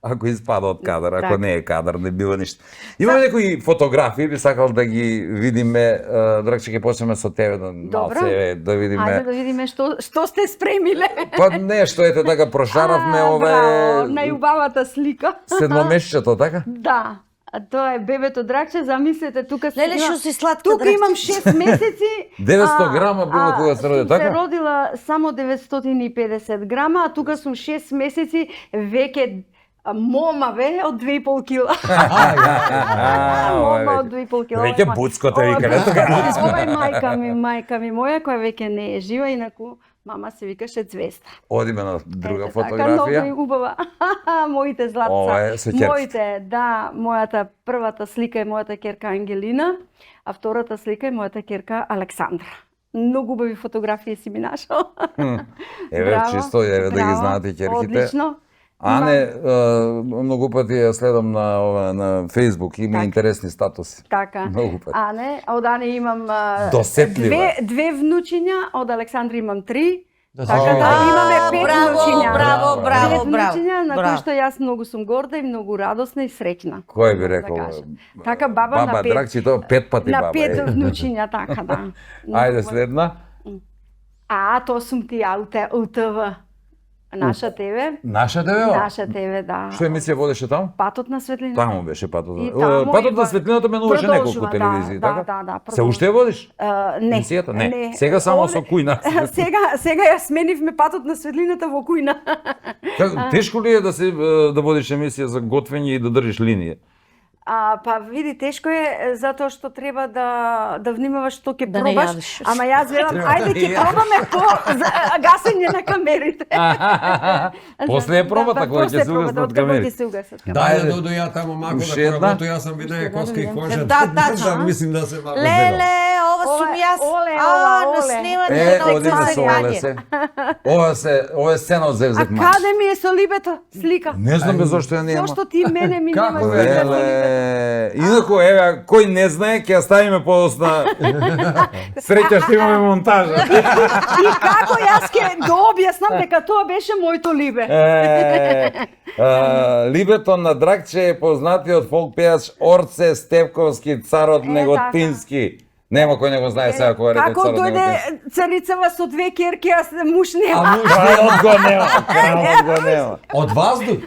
ако испада од кадар, ако Така. не е кадар, не бива ништо. Имаме некои фотографии, би сакал да ги видиме, Драгче, ќе почнеме со тебе да малце да Ајде видиме. да видиме што сте спремиле. Па нешто ете така прошаравме Браво, ове најубавата слика. седмомесечето, така? Да. А тоа е бебето Драгче, замислете, тука Леле, што си сладка, Тука Драгче. имам 6 месеци. 900 грама било кога се роди, така? Се родила само 950 грама, а тука сум 6 месеци, веќе мома бе од 2,5 кила. Мома од 2,5 кила. Веќе буцко те вика, не тука буцко. Ова е мајка ми моја, која веќе не е жива, инаку мама се викаше Звезда. Одиме на друга Ете, Така, фотографија. многу убава. Моите златца. Ова е со ќерките. Моите, да, мојата првата слика е мојата ќерка Ангелина, а втората слика е мојата ќерка Александра. Многу убави фотографии си ми нашол. Еве, Браво, чисто, еве да ги браво, знаете ќерките. Одлично. Ане, многу пати ја следам на Facebook, има Така. интересни статуси. Така. Многу пати. Ане, од Ане имам Досетлива. две внучиња, од Александра имам 3. Да Така се да види. имаме 5 браво, внучиња. браво, браво, Пет браво. внучиња, на кои Браво. што јас многу сум горда и многу радосна и среќна. Кој би Да рекол? кажам. Така, баба на пет. Драгче, тоа 5 пати На баба. 5 е. внучиња, така да. Ајде следна. А, тоа сум ти ја, УТВ. Наша ТВ. Наша ТВ? Наша ТВ, да. Што емисија водеше таму? Патот на светлина. Таму беше Патот. И таму Патот на има- светлината менуваше Продолжува, неколку телевизии, да, така? да, Се уште ја водиш? Не. Емисијата? Не. Сега само со кујна. Сега ја сменивме патот на светлината во кујна. Тешко ли е да водиш емисија за готвење и да држиш линија? Па види, тешко е затоа што треба да внимаваш што ќе Да не пробаш. јадиш. Ама јас велам, ајде ќе пробаме по гасење на камерите. После е пробата, Да, кога ќе после се пробата, угаснат откако камерите. ќе се угаснат камерите. Дај Ајде. да дојду ја таму мако Уште да една? проработу, јас сам видеа коска и кожа. Да, тачно, Да, а? мислим да се малку Леле, ова сум Оле, јас. оле, на оле. снимање на Одиме со Оле се. Ова е сцена од А Зевзек Мај. каде ми е со либето слика? Не знам бе зашто ја нема. Зошто ти мене ми Како, немаш бе? слика со либето? Леле, инаку еве кој не знае ќе ја ставиме подосна. Среќа што имаме монтажа. И како јас ќе го објаснам дека тоа беше моето либе. Либето на Дракче е познатиот фолк пејач Орце Стевковски, царот Неготински. Нема кој не го знае сега кој е рекол Како царот Неготински. дојде царицава со 2 керки, а муж нема. Крајот го нема, крајот го нема. Од ваздух?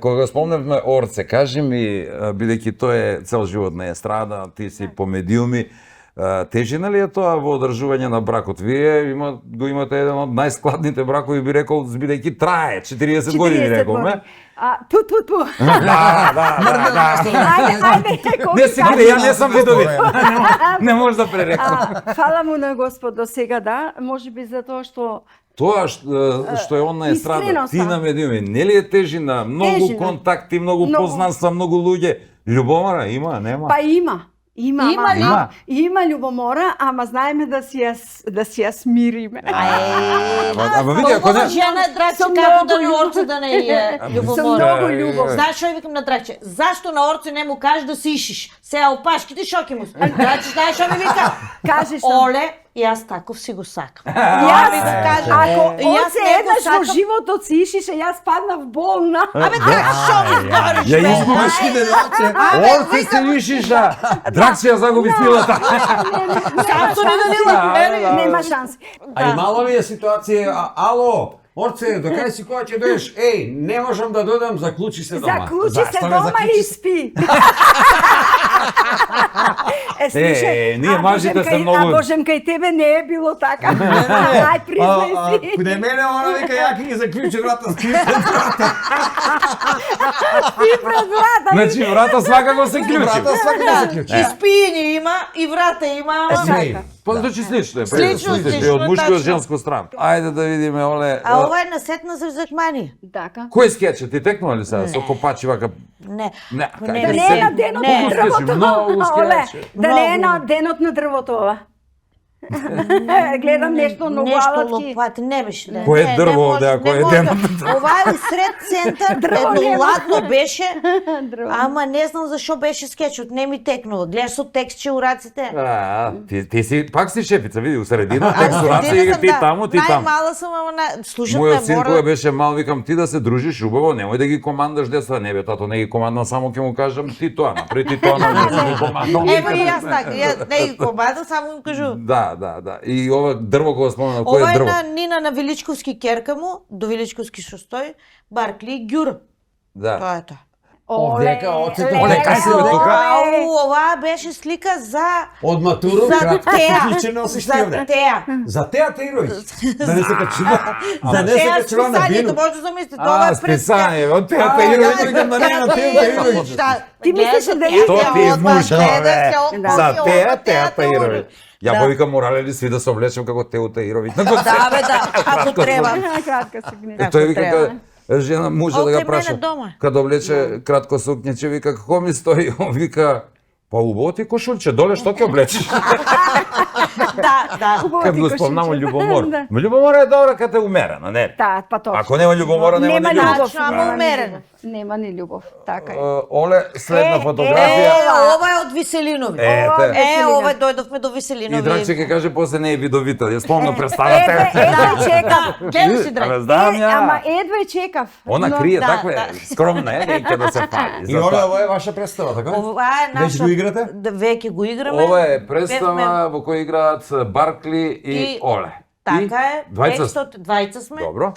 Кога го спомневме Орце, кажи ми, бидејќи тој е цел живот на естрада, ти си по медиуми, тежина ли е тоа во одржување на бракот? Вие го имате еден од најскладните бракови, би рекол, бидејќи трае 40 години, реколме. Ту. Да. Ајде, Не се гледа, ја не сум видовит. Не може да пререкам. Фала му на Господ до сега, да. Може би затоа што Тоа што е он на естрада, Искреност, ти на медиуми, нели е тежина, многу Тежина. контакти, многу Многу. познанства, многу луѓе. Љубомора има, нема? па има. Има ли? Има љубомора, ама знаеме да си ја смириме. Ама види, ако не... Жена Дракче, Со како многу да не љубов. Орце да не е Со љубомора. многу љубов. Знаеш што викам на Дракче? Зашто на Орце не му кажеш да си ишиш? Сега опашките шоки му. Дракче, знаеш што ми вика? Кажи што. Оле, јас таков си го сакам. Јас, ми го кажа. ако Јас оце не го еднаш во сакам. животот си ишише, јас паднав болна. Абе, така што ми збориш, Ја бе? изгубиш Орце се вишиша. Дракче ја загуби силата. Сам сум виделила. Нема шанси. А имало ли е ситуација, ало, Орце, докај си кога ќе дојдеш? Еј, не можам да додам, заклучи се дома. Заклучи се Зашто ме дома заклучи и се? спи. ние мажите се многу- А Божемка и тебе не е било така. Ај, признај си. Куде мене, она вика, ја ќе ги заклучи врата, скрипе. Ти пред врата. Значи, врата свакако се клучи. Врата свака да заклучи. И спиење има, и врата има, ама... Све. Па значи слично е. Слично, е слично, од мушко и од тачно. женско страна. Ајде да видиме, Оле. А ова е насетна за Закмани. Така. Кој скеч ти текнува ли сега со копачи вака? Не. Не, Не, Да кај не се- е на денот Не. на дрвото. Многу Оле, скечи. да не е Многу. на денот на дрвото ова. Гледам нешто многу Нешто алатки. лопати, не беше. Да. Кој е Не, дрво не овде, може, ако не е може. денот? Ова е усред центар, Дрво едно нема. ладно беше, Дрво. ама не знам зашо беше скечот, не ми текнува. Гледаш со текстче у раците. Ти си пак си шефица, види, у средина, А, текстурација година и съм, ти да. таму, ти таму. Најмала сум, ама слушам Мојот ме син кога мора. беше мал, викам ти да се дружиш убаво, немој да ги командаш деца, не бе тато, не ги командам, само ќе му кажам ти тоа, напри ти тоа, не ги командам. Ево и јас така, ја не ги командам, само им кажу. Да. И ова дрво кога спомена, кој Ова е е дрво? на Нина на Величковски керка му, до Величковски што стои, Баркли и Ѓур. Да. Тоа е тоа. Овдека, оците, Оле, кај си, бе, тука? Ау, ова беше слика за Од матуру, за кратко теа. ключе носиш ти За овде. теа. За теа те ирој. Да не се качува. Да не се Теа качува на списањето, бину. може да замислите, ова е пред списање, од теа А, те да, ирој, викам да не е на теа те ирој. Ти мислиш да е Тоа ти е мужа, бе. За теа теа Таировиќ. Ја го викам, морале ли сви да се облечем како Тео Таировиќ? Да, бе, да, ако треба. Кратка се гне. Тој вика треба. жена мужа да Окај го мене праша. дома. Кад облече кратко сукњече, вика како ми стои, он вика па убаво ти кошулче, доле што ќе облечеш? Да. Хубаво Кад ти го кошулче. спомнамо љубомор. Да. Љубомора е добра кад е умерена, не? Да, па точно. Ако нема љубомора, нема ни љубов. Тачно, ама нема ни умерено. љубов. Нема ни љубов, така е. Оле, следна Е, фотографија. ова е од Виселинови. Ете. Ова дојдовме до И Виселинови. Драгче ќе каже после не е видовита, ја спомна Едва представата. чекав. Гледа си, Драги. Знам ја. Ама едва чекав. Она Но- крие, да, таква е, да. скромна е, неќе да се фали. И Оле, ова е ваша представа, така? Ова е наша... Веќе го играте? Да, веќе го играме. Ова е представа во која играат Баркли и И- Оле. Така е. Двајца сме. Добро.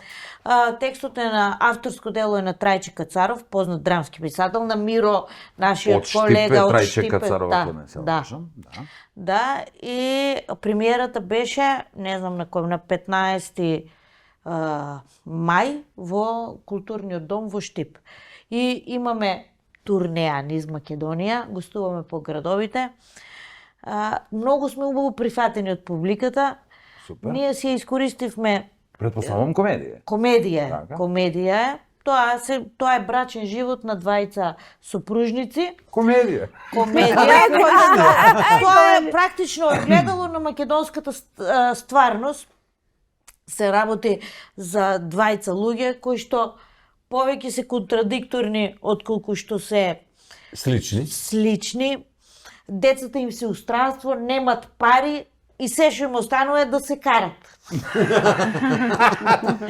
Текстот е на авторско дело е на Трајче Кацаров, познат драмски писател, на Миро, нашиот колега од Трајче Штипе. Кацаров, ако не се лажам. Да, и премиерата беше, не знам на кој, на 15 мај во културниот дом во Штип. И имаме турнеа низ Македонија, гостуваме по градовите. Многу сме убаво прифатени од публиката. Супер. Ние си искористивме Предпоставам комедија. комедија. Така. Комедија е. Тоа е брачен живот на двајца сопружници. Комедија. Комедија. Тоа е практично огледало на македонската стварност. Се работи за двајца луѓе кои што повеќе се контрадикторни отколку што се слични. Децата им се устранство, немат пари и се што им останува е да се карат.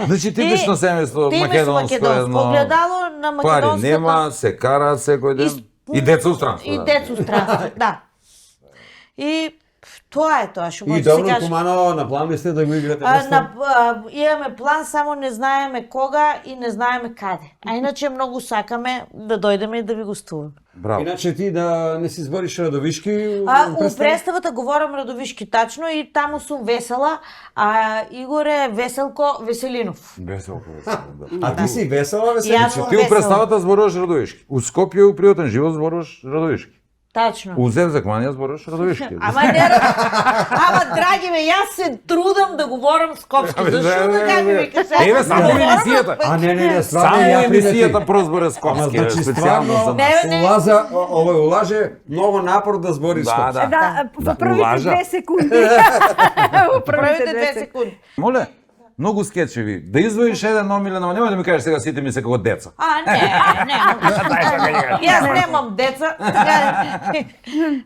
Значи типично семејство македонско едно. Огледало на Пари македонската... нема, се караат секој ден. И деца устранство. И деца устранство, да. И тоа е тоа што И може да се добро каже. кумано на план ли сте да го играте весна? Имаме план, само не знаеме кога и не знаеме каде. А иначе многу сакаме да дојдеме и да ви гостуваме. Браво. Иначе ти да не си збориш Радовишки У представата говорам Радовишки тачно и таму сум весела, а Игор е Веселко Веселинов. Веселко. А ти си весела, Јас весела? сум Ти у весела. представата зборуваш Радовишки. У Скопје у пријатен живот зборуваш Радовишки. Тачно. У Зевзакманија зборуваш Радовишки. Ама драги ме, јас се трудам да говорам скопски. Зашо да кажи ми кажа? Еве само емисијата. А не, стварно Само ја емисијата придати. прозборе скопски, Значи, специјално за нас. Не. Овој улаже многу напор да збори скопски. Да, во првите улажа. 2 секунди. Во Првите 2 2 секунди. секунди. Моле, многу скечеви. Да издвоиш еден омилен, ама нема да ми кажеш сега сите ми се како деца. Не. Јас немам деца.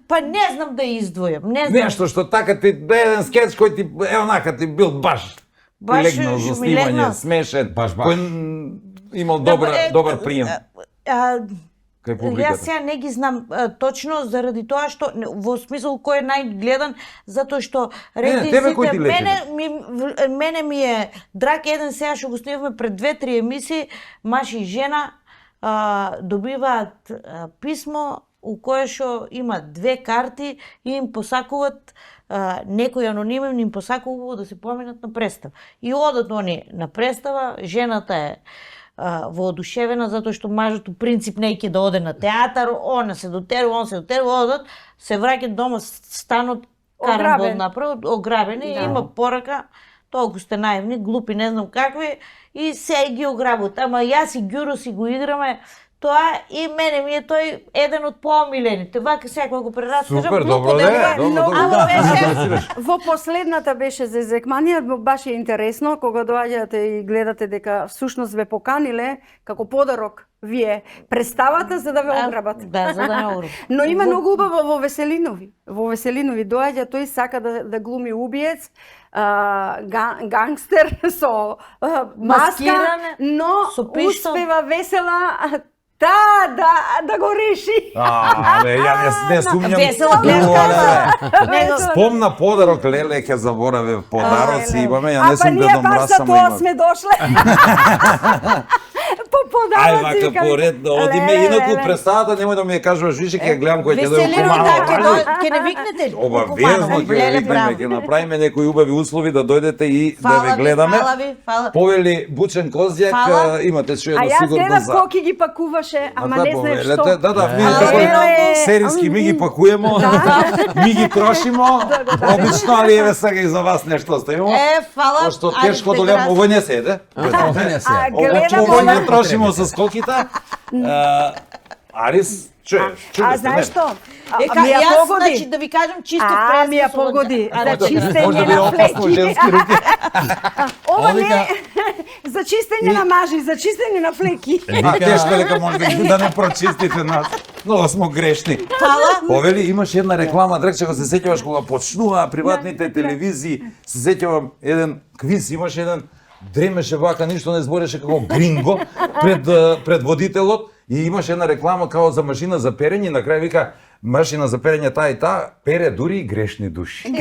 Па не знам да издвојам. Не знам. Нешто што така ти да еден скеч кој ти онака ти бил баш Баш легнал за ми снимање, легнал. смешен, Баш. кој имал добар прием кај Јас публиката. сега не ги знам точно заради тоа што во смисол кој е најгледан, затоа што тебе кој ти лечи? мене ми е драг еден сега што го снимавме пред 2-3 емисии, маж и жена добиваат писмо у кое што има 2 карти и им посакуваат некој анонимен им посакува да се поминат на представа. И одат они на представа, жената е воодушевена затоа што мажот у принцип не ќе да оде на театар, он се дотерува, одат, се враќаат дома, станот каран Ограбен. направо, ограбени, и има порака, толку сте наивни, глупи, не знам какви, и се ги ограбуват. Ама јас и Ѓуро си го играме, тоа и мене ми е тој еден од поомилените. Вака сега кога го прераскажам, Супер, глупо добро делува, добро. ама беше Во последната беше за Зекманија, баш е интересно кога доаѓате и гледате дека всушност ве поканиле како подарок вие представата за да ве ограбат. Да, за да не ограбат. Но има многу убаво во Веселинови. Во Веселинови доаѓа тој сака да глуми убиец, гангстер со маска, Маскиране, но со пиштол. успева весела да го реши. Ја не сумњам. Весела гледка. Леле. Спомна подарок, леле, ќе забораве подароци имаме, ја не А па сум ние дедом баш за Раса, тоа ама сме дошле. По Ај, подароци. вака поред да одиме, инаку представата немој да ми ја кажуваш, више ќе гледам кој ќе да ја Веселино, комано. ќе не викнете ли? Обавезно ќе Леле, викнеме, браво. ќе направиме некои убави услови да дојдете и да Фала ве ви, гледаме. фала ви, фала. Повели Бучен Козјак, Фала. имате што А едно јас сигурно гледав за... коки ги пакуваше, ама не знаев повелете. што. Да, ние Фала како ви многу. сериски ми ги пакуемо, ми ги трошимо, обично, али еве сега и за вас нешто оставимо. Фала. Пошто Ајде, тешко те долем, град. овој не се еде. А, гледам Овој она- не трошимо со скоките. Арис, А знаеш што? Ми ја јас, погоди. значи, да ви кажам чисто Ми ја погоди. За Може да чистење би на опасно флеки. женски руки. Ова не за чистење на мажи, за чистење на флеки. А тешко дека може да не прочистите нас. Много смо грешни. Фала. Повели, имаш една реклама, дрекче, ако се сеќаваш кога почнуваа приватните телевизии, се сеќавам еден квиз, имаш еден дремеше вака, ништо не збореше како гринго пред водителот и имаше една реклама као за машина за перење и на крај вика машина за перење таа и таа, пере дури и грешни души. Се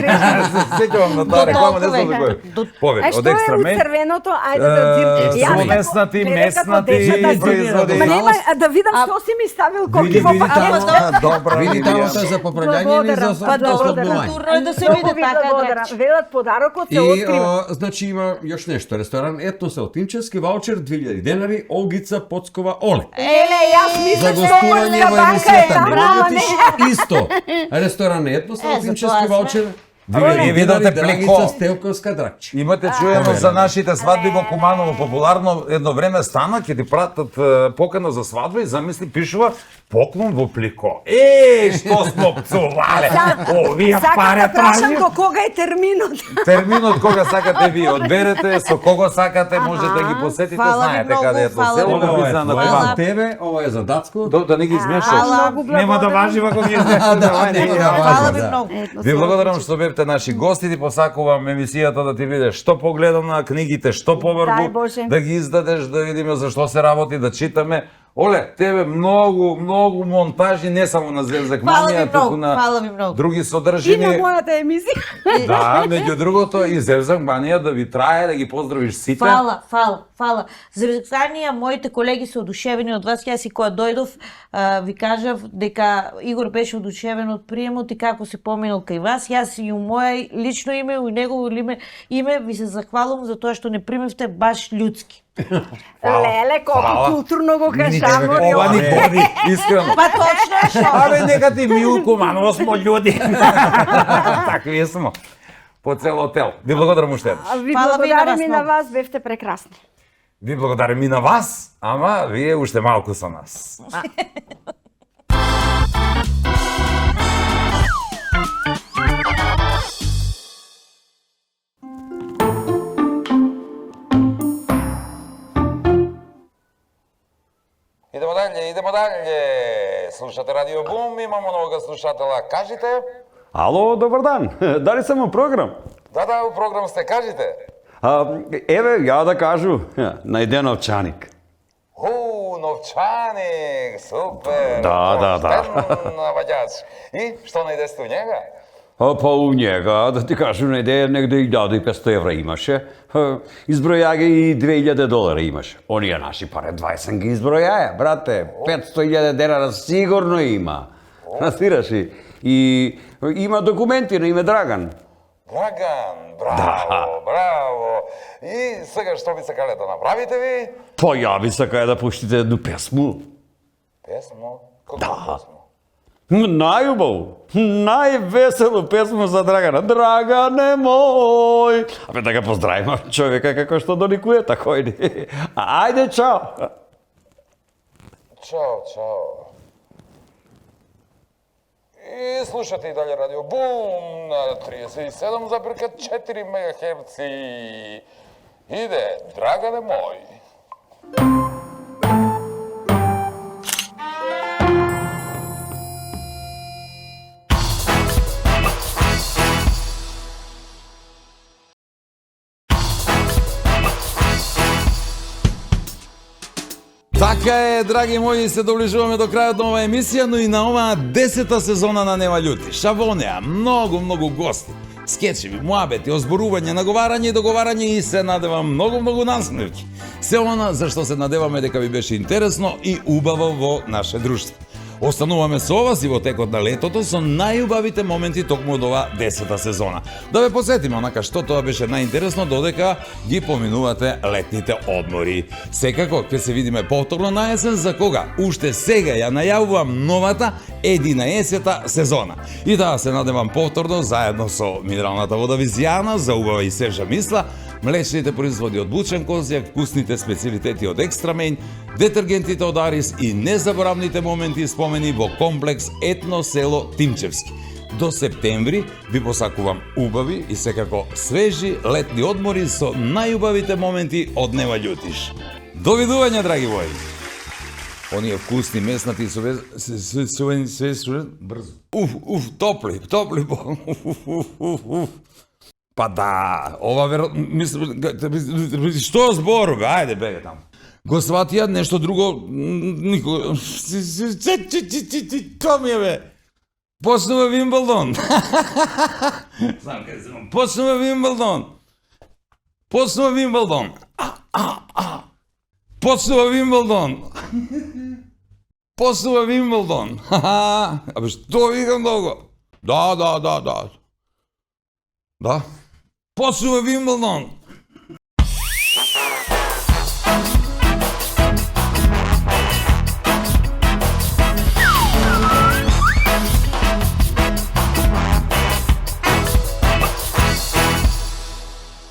сеќавам на таа реклама, не знам за кој. Повеќе, од Што е екстра у мед. црвеното? Ајде да видим. Местнати производи. Ма нема да видам што си ми ставил коки во пакет. Добра Види тамата за поправљање или за ослободување. Културно е да се види така, Драгче. Велат подарокот се И открива. значи има још нешто, ресторан Етнос Тимчевски ваучер 2000 денари, Олгица Поцкова Оле. Еле, јас За мислам што гостување во банка е емисијата направа, не не. исто. Ресторан Етнос за Тимчевски тоа сме. ваучер Вие видите плеко. Драгица Стелковска Дракче. Имате чуено за нашите свадби во Куманово, популарно едно време стана, ќе ти пратат покана за свадба и замисли пишува поклон во плико. Што смо пцувале? Овие Сакам пари да прашам тражи. кога е терминот. Терминот кога сакате вие, одберете со кого сакате, можете да ги посетите, Фала ви знаете многу, каде е тоа фала село ви на Ова е Визна на ова е Куманово. за тебе, ова е за Дацко. Да не ги измешаш. Фала. Нема да важи ако ги измешаш. Фала ви многу. Ви благодарам што бевте наши гости, ти посакувам емисијата да ти биде што погледана, книгите што Дај повргу, Боже. да ги издадеш, да видиме за што се работи, да читаме. Оле, тебе многу монтажи, не само на Зевзак Фала ви Манија, многу, туку на фала ви многу. други И на содржини. мојата емисија. Да, меѓу другото и Зевзак Манија да ви трае, да ги поздравиш сите. Фала. За разгледание, моите колеги се одушевени од вас. Јас и кога дојдов, ви кажав дека Игор беше одушевен од приемот и како се поминал кај вас. Јас и у моје лично име, и у негово име ви се захвалувам за тоа што не примевте баш људски. Леле, колку културно го кажамо. Ова ни годи, искрено. Па точно е што. Абе, нека ти Милко, маново смо људи. Такви смо. По цел отел. Ви благодарам уште еднаш. Ви Фала ви на благодарам вас и на многу. вас, бевте прекрасни. Ви благодарам и на вас, ама вие уште малку со нас. Идемо далje. Слушате Радио Бум, имамо новога слушатела. Кажите? Ало, добар дан. Дали сам у програм? Да, у програм сте, кажите. Еве, ја да кажу, најде новчаник. Новчаник, супер. Да. Поштен наваѓач. И што најдесте у njega? Па у njega, да ти кажу, најде негде и 1500 евра имаше. Изброја ги и $2000 имаше. Оние наши пари 20 ги избројаја, брате. 500.000 денара сигурно има. Разбираш ли? И има документи на име Драган. Драган, браво. И сега што би сакале да направите ви? Па ја би сакаја да пуштите едну песму. Песмо? Како Да. песмо? Најубаво, највесело песмо за Драгана. Драгане мој. Абе да го поздравиме човека како што доникуе, тако иде. Ајде, чао. Чао. И слушате и далje Радио Бум на 37,4 МГц. Иде, Драгане мој. Така е, драги мои, се доближуваме до крајот на оваа емисија, но и на оваа 10-та сезона на Нема љути. Шавонеа, многу гости, скечеви, муабети, озборување, наговарање и договарање и се надевам многу насмевки. Се она за што се надеваме дека ви беше интересно и убаво во наше друштво. Остануваме со вас и во текот на летото со најубавите моменти токму од ова 10-та сезона. Да ве посетиме онака што тоа беше најинтересно додека ги поминувате летните одмори. Секако ќе се видиме повторно на есен, за кога уште сега ја најавувам новата 11-та сезона. И да се надевам повторно заедно со минералната вода Визијана за убава и свежа мисла, млечните производи од Бучен Козјак, вкусните специјалитети од Екстрамейн, детергентите од Арис и незаборавните моменти и спомени во комплекс Етно село Тимчевски. До септември ви посакувам убави и секако свежи летни одмори со најубавите моменти од Нема љутиш. До видување, драги мои! Оние вкусни меснати брзо. Топли. Па да, ова мислам, што зборува, ајде бега таму. Го сватија нешто друго, никој... Тоа ми е бе. Почнува Вимбълдон. Знам къде съм. Почнува Вимбълдон. Почнува Вимбълдон. Почнува Вимбълдон. Почнува Вимбълдон. Абе, що викам много? Да. Да. Почнува Вимбълдон.